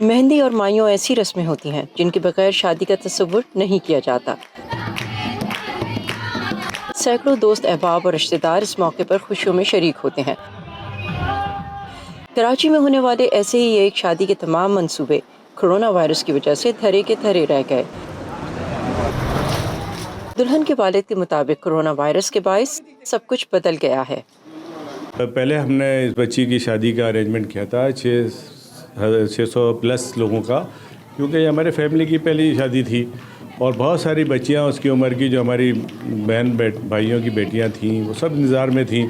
मेहंदी और माइयों ऐसी रस्में होती हैं जिनके बगैर शादी का तस्वुर नहीं किया जाता। सैकड़ों दोस्त, अहबाब और रिश्तेदार इस मौके पर खुशियों में शरीक होते हैं। कराची में होने वाले ऐसे ही एक शादी के तमाम मंसूबे कोरोना वायरस की वजह से धरे के धरे रह गए। दुल्हन के वालिद के मुताबिक कोरोना वायरस के बायस सब कुछ बदल गया है। पहले हमने इस बच्ची की शादी का अरेंजमेंट किया था 600 प्लस लोगों का, क्योंकि ये हमारे फैमिली की पहली शादी थी और बहुत सारी बच्चियां उसकी उम्र की जो हमारी बहन भाइयों की बेटियां थीं वो सब इंतज़ार में थीं।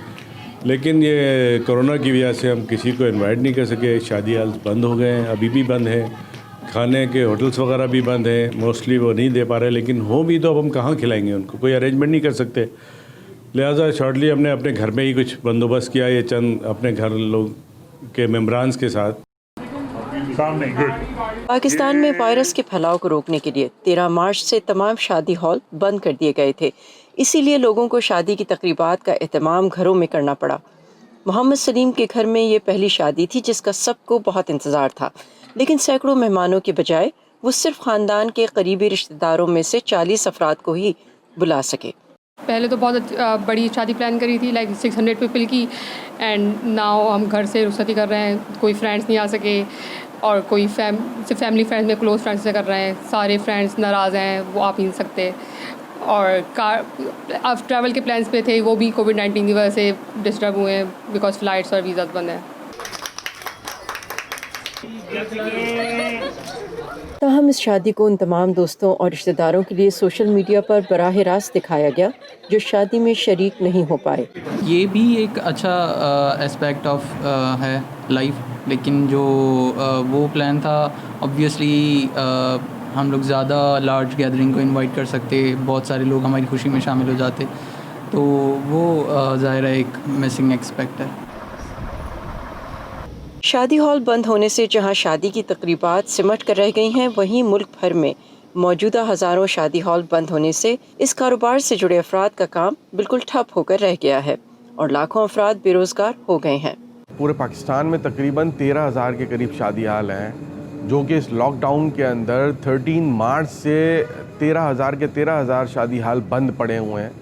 लेकिन ये कोरोना की वजह से हम किसी को इनवाइट नहीं कर सके। शादी हाल बंद हो गए हैं, अभी भी बंद हैं। खाने के होटल्स वगैरह भी बंद हैं, मोस्टली वो नहीं दे पा रहे। लेकिन हो भी तो अब हम कहाँ खिलाएंगे उनको, कोई अरेंजमेंट नहीं कर सकते। लिहाजा शॉर्टली हमने अपने घर में ही कुछ बंदोबस्त किया, ये चंद अपने घर लोग के मेम्बरान्स के साथ। पाकिस्तान में वायरस के फैलाव को रोकने के लिए 13 मार्च से तमाम शादी हॉल बंद कर दिए गए थे। इसीलिए लोगों को शादी की तकरीबात का एहतमाम घरों में करना पड़ा। मोहम्मद सलीम के घर में ये पहली शादी थी जिसका सबको बहुत इंतज़ार था, लेकिन सैकड़ों मेहमानों के बजाय वो सिर्फ ख़ानदान के करीबी रिश्तेदारों में से 40 अफराद को ही बुला सके। पहले तो बहुत बड़ी शादी प्लान करी थी, लाइक 600 पीपल की, एंड नाउ हम घर से रुखसती कर रहे हैं। कोई फ्रेंड्स नहीं आ सके और कोई सिर्फ फैमिली फ्रेंड्स में क्लोज फ्रेंड्स से कर रहे हैं। सारे फ्रेंड्स नाराज़ हैं, वो आ भी नहीं सकते। और अब ट्रैवल के प्लान्स पे थे, वो भी कोविड-19 की वजह से डिस्टर्ब हुए हैं बिकॉज फ़्लाइट्स और वीज़ा बंद हैं। ताहम इस शादी को उन तमाम दोस्तों और रिश्तेदारों के लिए सोशल मीडिया पर बराह रास्त दिखाया गया जो शादी में शरीक नहीं हो पाए। ये भी एक अच्छा एस्पेक्ट ऑफ है लाइफ, लेकिन जो वो प्लान था ऑब्वियसली हम लोग ज़्यादा लार्ज गैदरिंग को इनवाइट कर सकते, बहुत सारे लोग हमारी खुशी में शामिल हो जाते, तो वो ज़ाहिर है एक मिसिंग एस्पेक्ट है। शादी हॉल बंद होने से जहां शादी की तकरीबात सिमट कर रह गई हैं, वहीं मुल्क भर में मौजूदा हज़ारों शादी हॉल बंद होने से इस कारोबार से जुड़े अफराद का काम बिल्कुल ठप होकर रह गया है और लाखों अफराद बेरोज़गार हो गए हैं। पूरे पाकिस्तान में तकरीबन 13,000 के करीब शादी हाल हैं, जो कि इस लॉकडाउन के अंदर 13 मार्च से 13,000 शादी हाल बंद पड़े हुए हैं।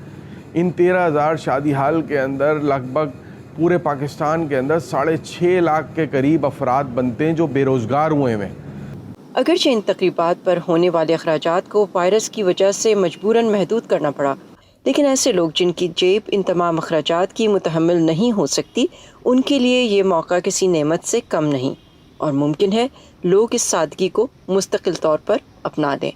इन 13,000 शादी हाल के अंदर लगभग पूरे पाकिस्तान के अंदर 6.5 लाख के करीब अफराद बनते हैं जो बेरोज़गार हुए हैं। अगरचे इन तकरीबात पर होने वाले अखराजात को वायरस की वजह से मजबूरन महदूद करना पड़ा, लेकिन ऐसे लोग जिनकी जेब इन तमाम अखराजात की मुतहम्मिल नहीं हो सकती, उनके लिए ये मौका किसी नेमत से कम नहीं और मुमकिन है लोग इस सादगी को मुस्तकिल तौर पर अपना लें।